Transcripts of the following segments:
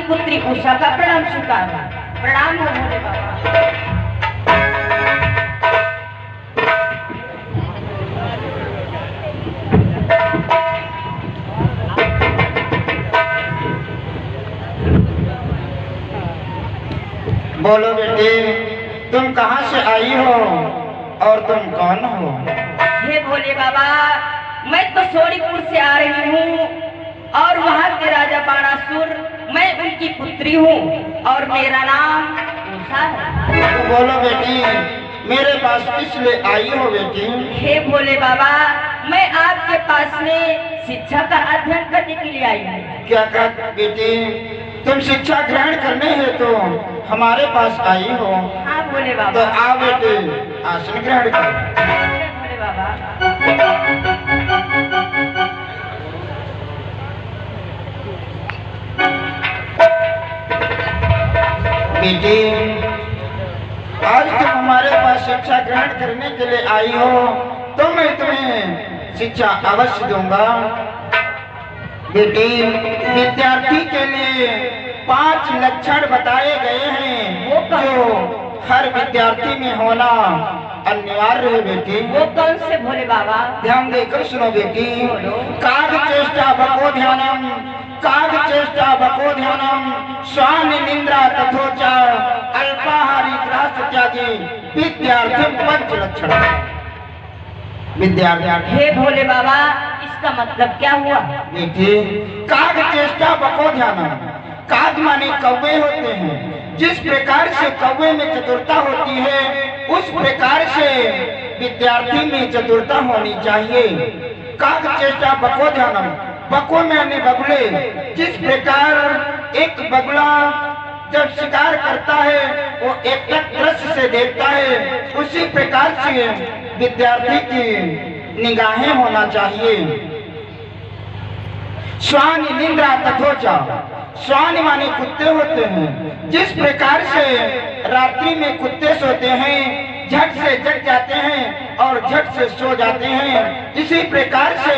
पुत्री उषा का प्रणाम स्वीकार। प्रणाम हो भोले बाबा। बोलो बेटे, तुम कहाँ से आई हो और तुम कौन हो? हे भोले बाबा, मैं तो सोनीपुर से आ रही हूँ और वहाँ के राजा बाणासुर, मैं उनकी पुत्री हूँ और मेरा नाम उषा है। तो बोलो बेटी, मेरे पास किस लिए आई हो बेटी? हे भोले बाबा, मैं आपके पास में शिक्षा का अध्ययन करने के लिए आई हूँ। क्या कहा बेटी, तुम शिक्षा ग्रहण करने है तो हमारे पास आई हो? हाँ भोले बाबा। तो आओ बेटे, आसन ग्रहण करो। भोले बाबा। बेटी, आज तुम हमारे पास शिक्षा ग्रहण करने के लिए आई हो तो मैं तुम्हें शिक्षा अवश्य दूंगा। बेटी, विद्यार्थी के लिए 5 लक्षण बताए गए हैं जो हर विद्यार्थी में होना अनिवार्य है बेटी। वो कौन से भोले बाबा? ध्यान देकर सुनो बेटी। काग चेष्टा बको ध्यानम, काग चेष्टा बको ध्यानम, स्वान निंद्रा तथोचा, अल्पाहारी ग्रास त्यागी, विद्यार्थी 5 लक्षण। विद्यार्थी। हे भोले बाबा, इसका मतलब क्या हुआ? बेटी, काग चेष्टा बको ध्यानम, काग माने कौवे होते हैं। जिस प्रकार से कौवे में चतुरता होती है उस प्रकार से विद्यार्थी में चतुरता होनी चाहिए। काग चेष्टा बको ध्यानम, बको में बगुले, जिस प्रकार एक बगुला जब शिकार करता है वो एक दृश्य से देखता है, उसी प्रकार से विद्यार्थी की निगाहें होना चाहिए। स्वान निंद्रा तथोचा, स्वान माने कुत्ते होते हैं। जिस प्रकार से रात्रि में कुत्ते सोते हैं, झट से जग जाते हैं और झट से सो जाते हैं, इसी प्रकार से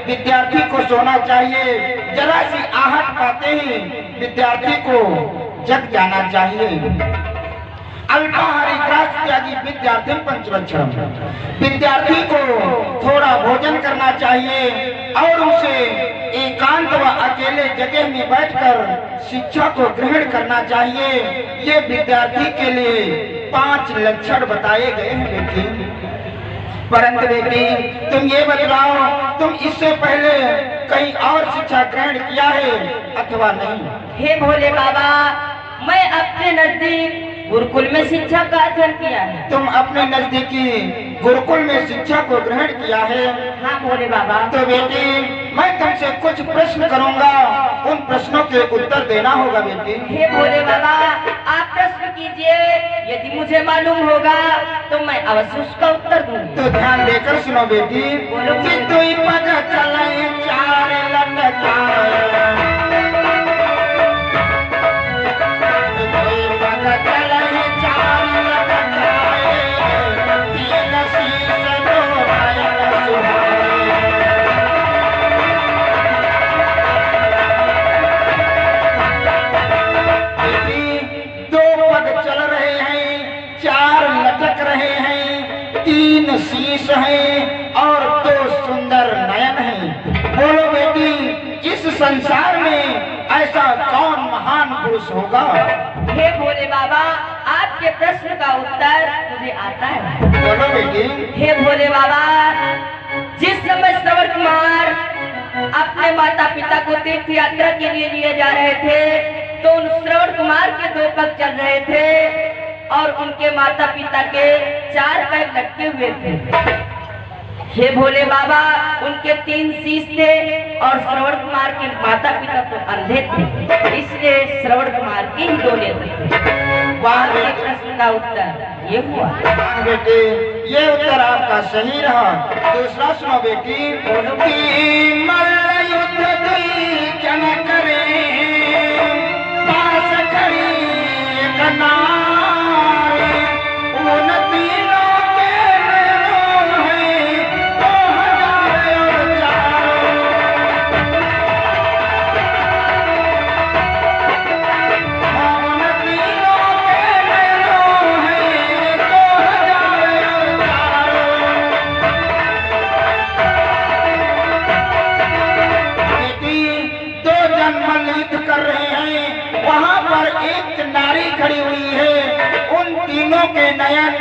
विद्यार्थी को सोना चाहिए। जरा सी आहट पाते ही विद्यार्थी को जग जाना चाहिए। अल्पाहारी ग्रास त्यागी, विद्यार्थी 5 लक्षण। विद्यार्थी को थोड़ा भोजन करना चाहिए और उसे एकांत व अकेले जगह में बैठकर शिक्षा को ग्रहण करना चाहिए। ये विद्यार्थी के लिए 5 लक्षण बताए गए हैं बेटी। परंतु बेटी, तुम ये बतलाओ, तुम इससे पहले कहीं और शिक्षा ग्रहण किया है अथवा नहीं? हे भोले बाबा, मैं अपने नजदीक गुरुकुल में शिक्षा का अध्ययन किया है। तुम अपने नजदीकी गुरुकुल में शिक्षा को ग्रहण किया है? हाँ भोले बाबा। तो बेटी, मैं तुमसे कुछ प्रश्न करूंगा, उन प्रश्नों के उत्तर देना होगा बेटी। हे भोले बाबा, आप प्रश्न कीजिए, यदि मुझे मालूम होगा तो मैं अवश्य उसका उत्तर दूंगी। तो ध्यान देकर सुनो बेटी। बोलो। कि दुई पग चले 4 लटकाए, शीश है और 2 सुंदर नयन हैं। बोलो बेटी, इस संसार में ऐसा कौन महान पुरुष होगा? हे भोले बाबा, आपके प्रश्न का उत्तर मुझे आता है। बोलो बेटी। हे भोले बाबा, जिस समय श्रवण कुमार अपने माता पिता को तीर्थ यात्रा के लिए लिए जा रहे थे तो उन श्रवण कुमार के 2 पग चल रहे थे और उनके माता पिता के 4 पैर लटके हुए थे। हे भोले बाबा, उनके 3 शीश थे और श्रवण कुमार के माता पिता तो अंधे थे, इसलिए श्रवण कुमार की ही 2 नेत्र थे। वाह, प्रश्न का उत्तर ये हुआ। बेटी, ये उत्तर आपका सही रहा। दूसरा सुनो बेटी। कि मल्ल युद्ध जन करे, पास खड़ी एक नारी, उन तीनों के नैनों हैं 2000 और 4। पर एक नारी खड़ी हुई है, उन तीनों के नयन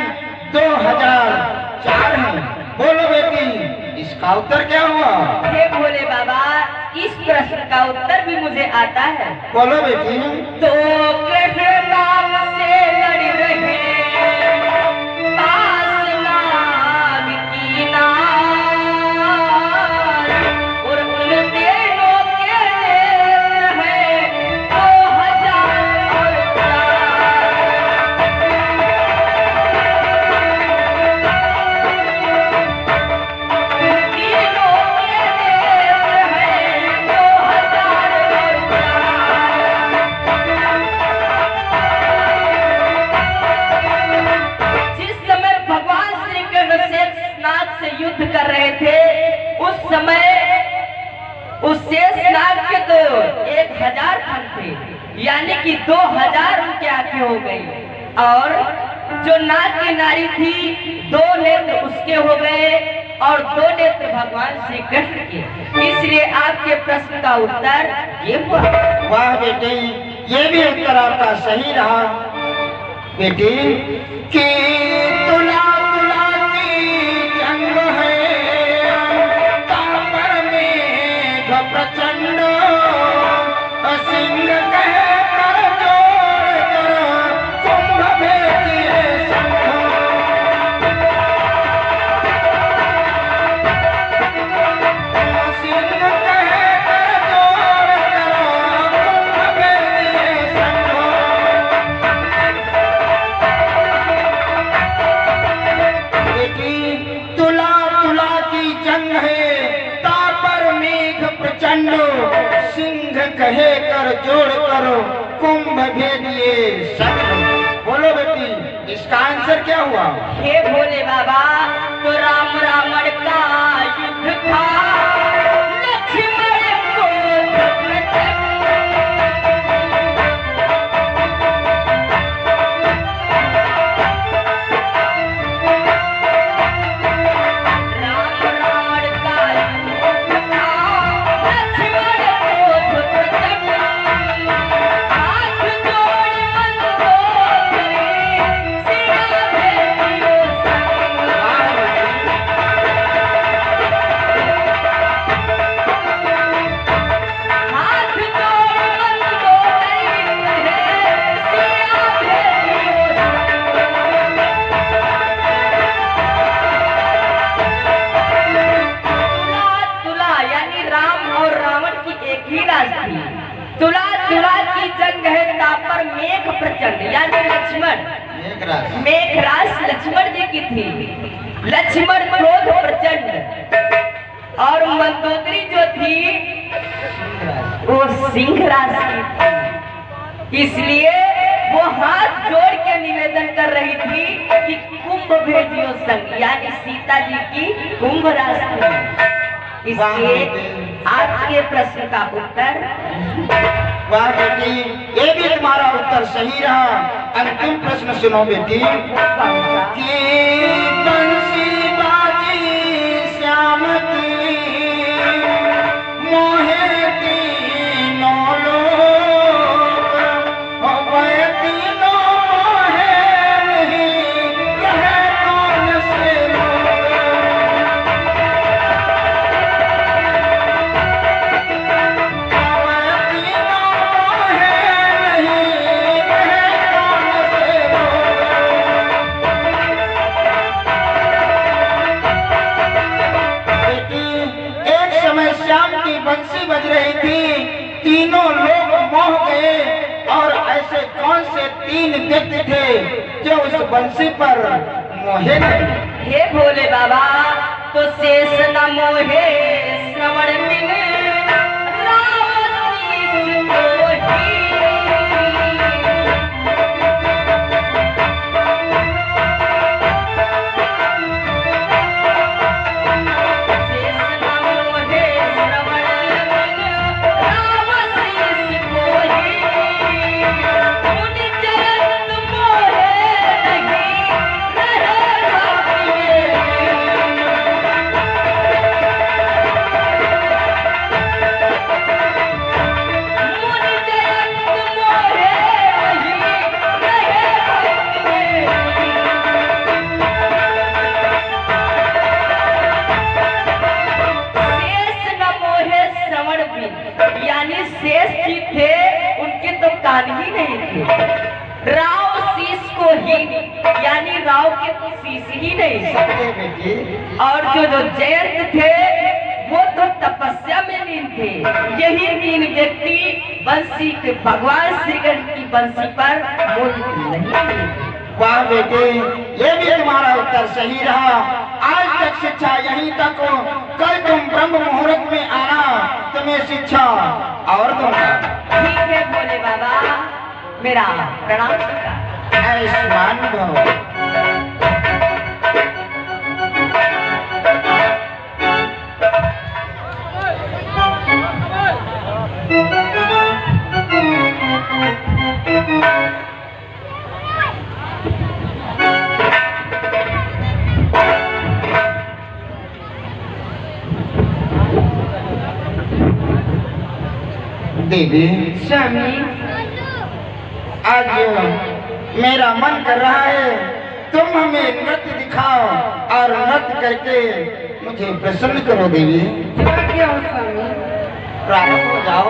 2004 हैं। बोलो बेटी, इसका उत्तर क्या हुआ? हे भोले बाबा, इस प्रश्न का उत्तर भी मुझे आता है। बोलो बेटी। तो कृष्ण नाम से लड़ रहे पासनाग की नार, और उन तीनों के नेत्र हैं 2004। युद्ध कर रहे थे, उस समय उस शेषनाग के तो 1000 फन थे, यानी कि 2000 उनके आंखें हो गई, और जो नाग की नारी थी 2 नेत्र उसके हो गए और 2 नेत्र भगवान श्री कृष्ण के। इसलिए आपके प्रश्न का उत्तर ये हुआ। वाह बेटी, ये भी उत्तर आपका सही रहा बेटी। कि तुला तुला की जंग है, तापर में प्रचंड, सिंह कह कर जोड़ कर कुंभ भेजिए संघ। सिंह कह कर जोड़ कर कुंभ भेजिए संघ। तुला तुला की जंग है, तापर मेघ प्रचंड, सिंह कहे कर जोड़ करो कुंभ भेदिए संघ। बोलो बेटी, इसका आंसर क्या हुआ? हे भोले बाबा, तो राम रावण का युद्ध था, लक्ष्मण को तुला तुला की जंग है, तापर मेघ प्रचंड, यानी लक्ष्मण मेघराज लक्ष्मण जी की थी। लक्ष्मण क्रोध प्रचंड और मंदोदरी जो थी वो सिंहराज की थी। इसलिए वो हाथ जोड़ के निवेदन कर रही थी कि कुंभ भेजियो संग, यानी सीता जी की कुंभ राशि। इसलिए आपके प्रश्न का उत्तर। वाह बेटी, ये भी तुम्हारा उत्तर सही रहा। अंतिम प्रश्न सुनो बेटी। कि बंसी बाजी श्याम की मोहे तीनों लोग, वह तीनों मोहे नहीं रहे कौन से लोग। बंसी बज रही थी, तीनों लोग मोह गए, और ऐसे कौन से 3 व्यक्ति थे जो उस बंसी पर मोहे नहीं? हे भोले बाबा, तो शेष न मोहे श्रवण मिले संतान ही नहीं थे। राव शीश को ही यानी राव के शीश ही नहीं थे। और जो जयंत थे वो तो तपस्या में लीन थे। यही तीन व्यक्ति बंसी के भगवान श्री कृष्ण की बंसी पर मोहित नहीं थे। वाह बेटे, ये भी तुम्हारा उत्तर सही रहा। आज तक शिक्षा यहीं तक हो, कल तुम ब्रह्म मुहूर्त में आना, तुम्हें शिक्षा और दूंगा। ठीक है भोले बाबा, मेरा प्रणाम स्वीकार। आयुष्मान भव। देवी स्वामी, आज मेरा मन कर रहा है तुम हमें नृत्य दिखाओ और नृत्य करके मुझे प्रसन्न करो देवी। क्या हो स्वामी? प्रारंभ हो जाओ।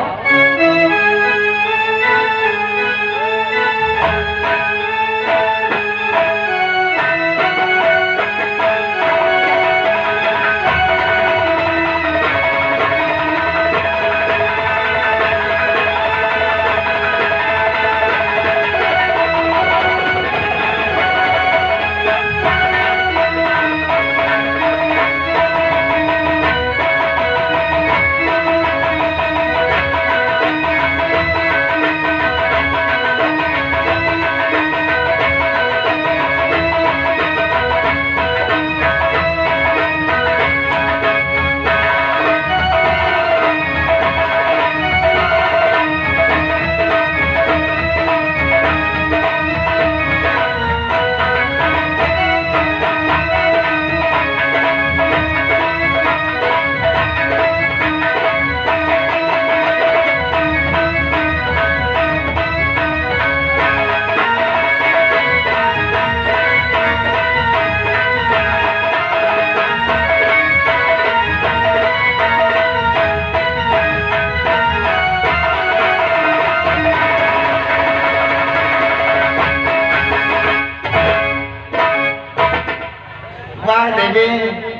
वाह देवी,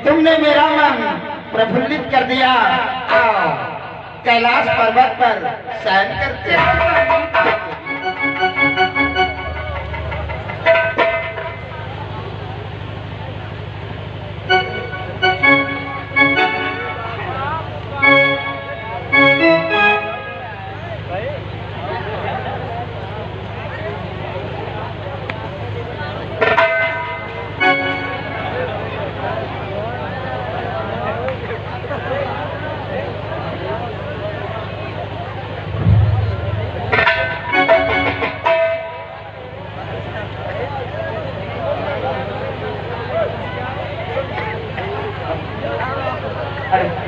तुमने मेरा मन प्रफुल्लित कर दिया। आओ कैलाश पर्वत पर शयन करते हैं।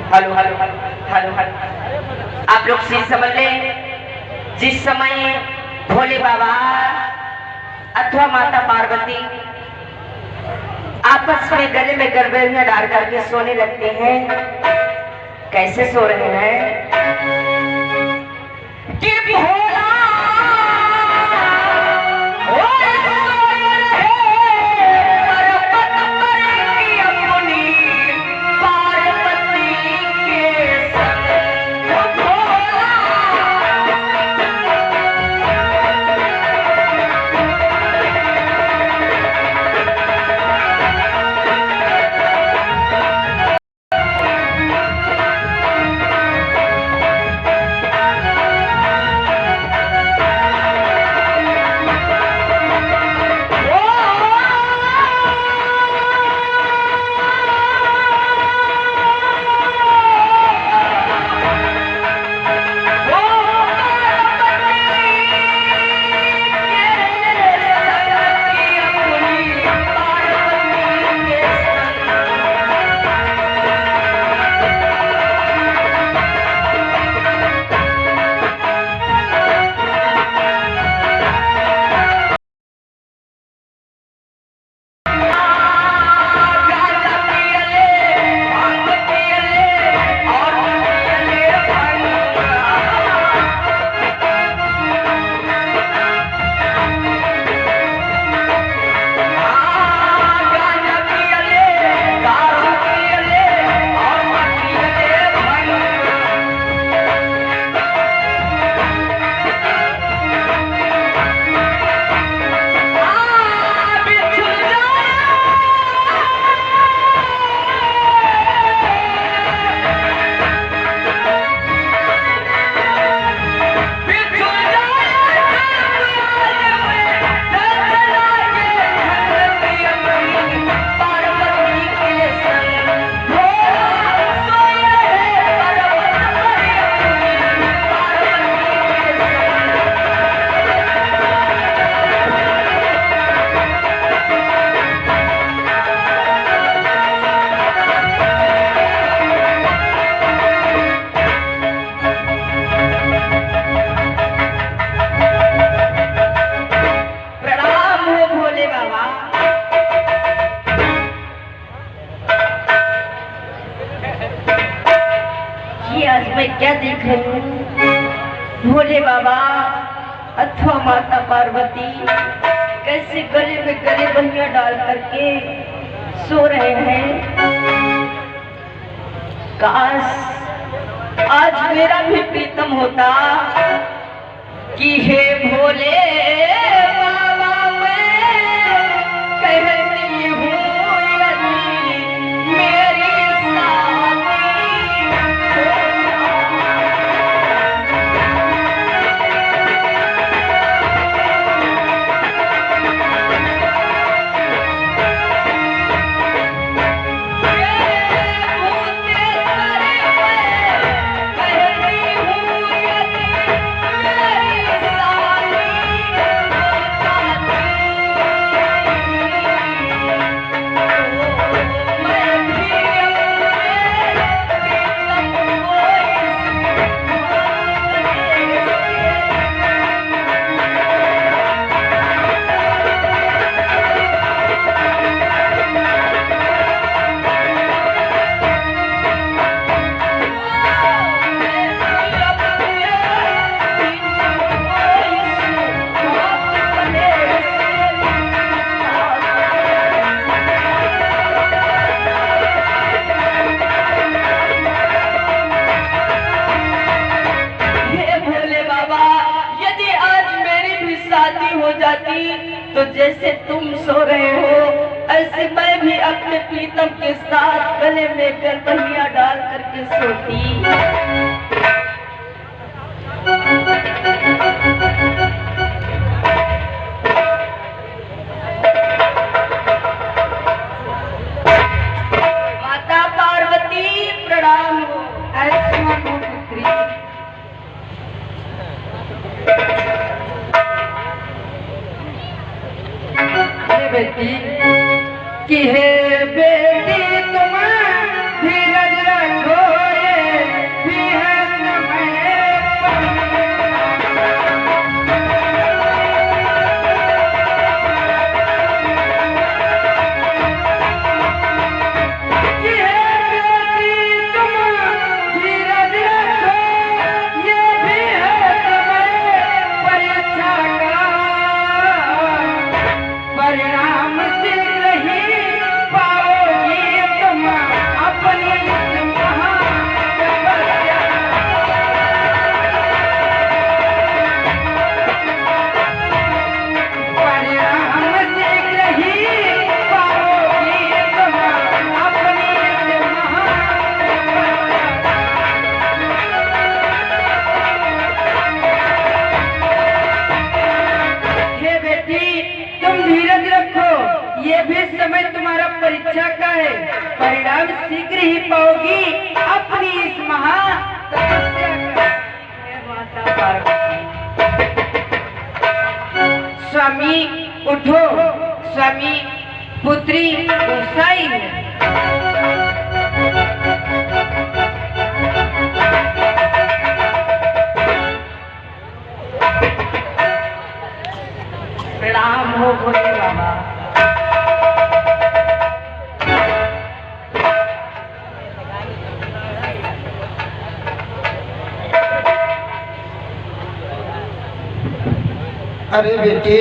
हेलो हेलो हेलो हेलो, आप लोग चीज समझ लें। जिस समय भोले बाबा अथवा माता पार्वती आपस में गले में गर्भेरियां डाल करके सोने लगते हैं, कैसे सो रहे हैं कि भोला अथवा माता पार्वती कैसे गले में गले बनिया डाल करके सो रहे हैं। काश आज मेरा भी प्रीतम होता कि हे भोले बाबा मैं कहती हूँ यदि मेरी तो जैसे तुम सो रहे हो ऐसे मैं भी अपने प्रीतम के साथ गले में गलबनिया डाल करके सोती। माता पार्वती प्रणाम हो। ऐसी पुत्री बेटी कि हे बेटी तुम धीरज रखो ये भी है समय कि हे बेटी तुम धीरज रखो ये भी है समय परीक्षा का परिणाम शीघ्र ही पाओगी तुम अपनी महातपस्या। परिणाम शीघ्र ही पाओगी तुम अपनी हे बेटी तुम धीरज रखो ये भी समय तुम्हारा परीक्षा का है। परिणाम शीघ्र ही पाओगी अपनी इस महा तपस्या का। माता पार्वती स्वामी उठो स्वामी पुत्री गोसाई है। प्रणाम हो भोले बाबा। अरे बेटी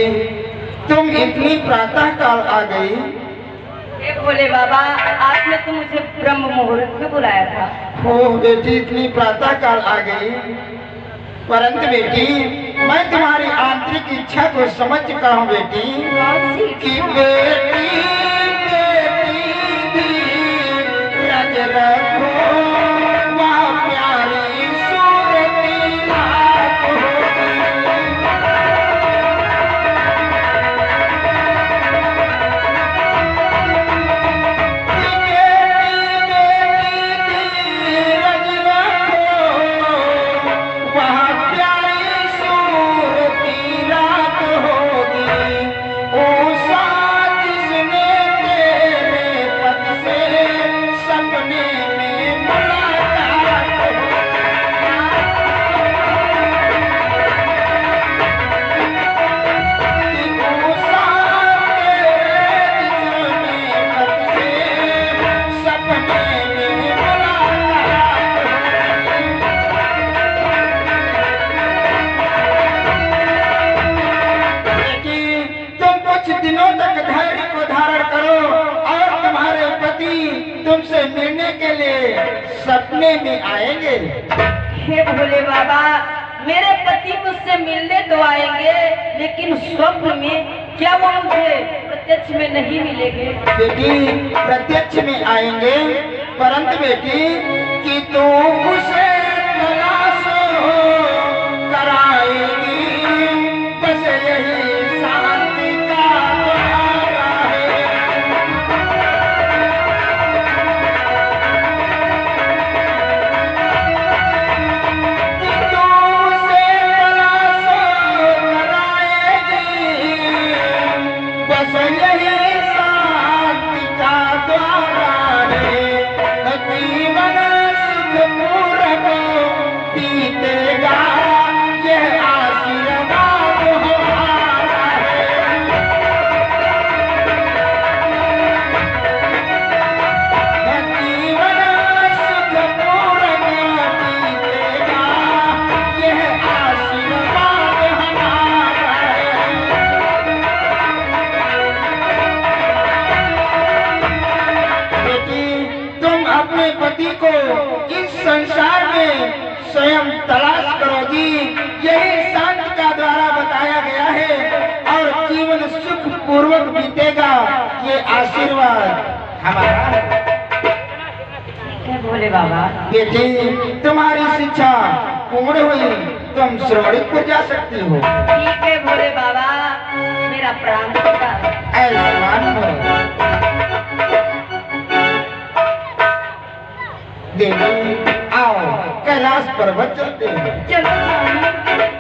तुम इतनी प्रातः काल आ गई। हे भोले बाबा आपने तो मुझे ब्रह्म मुहूर्त में बुलाया था। हो बेटी इतनी प्रातः काल आ गई, परंतु बेटी मैं तुम्हारी आंतरिक इच्छा को समझ चुका हूँ बेटी कि बेटी बेटी रज रखो वह प्यारी सूरती रात होगी। ओ साथ जिसने मिलने के लिए सपने में आएंगे। हे भोले बाबा, मेरे पति मुझसे मिलने तो आएंगे, लेकिन स्वप्न में क्या वो मुझे प्रत्यक्ष में नहीं मिलेंगे? बेटी प्रत्यक्ष में आएंगे, परंतु बेटी कि तू उसे तलाश कराएगी, बस यही शांति का द्वार है। कि तू उसे तलाश कराएगी, बस यही शांति का द्वार है। जीवन सुखपूर्वक बीतेगा, यह आशीर्वाद हमारा है। जीवन सुखपूर्वक बीतेगा, यह आशीर्वाद हमारा है। बेटी तुम अपने पति को इस संसार में स्वयं तलाश करोगी, यही शांति का द्वारा बताया गया है, और जीवन सुख पूर्वक बीतेगा, ये आशीर्वाद हमारा है। हे भोले बाबा, बेटी तुम्हारी शिक्षा पूर्ण हुई, तुम श्रवणपुर जा सकती हो। ठीक है भोले बाबा, मेरा प्राण स्वीकार। ऐसा मानो देवी, आओ कैलाश पर्वत चलते हैं। चलो स्वामी।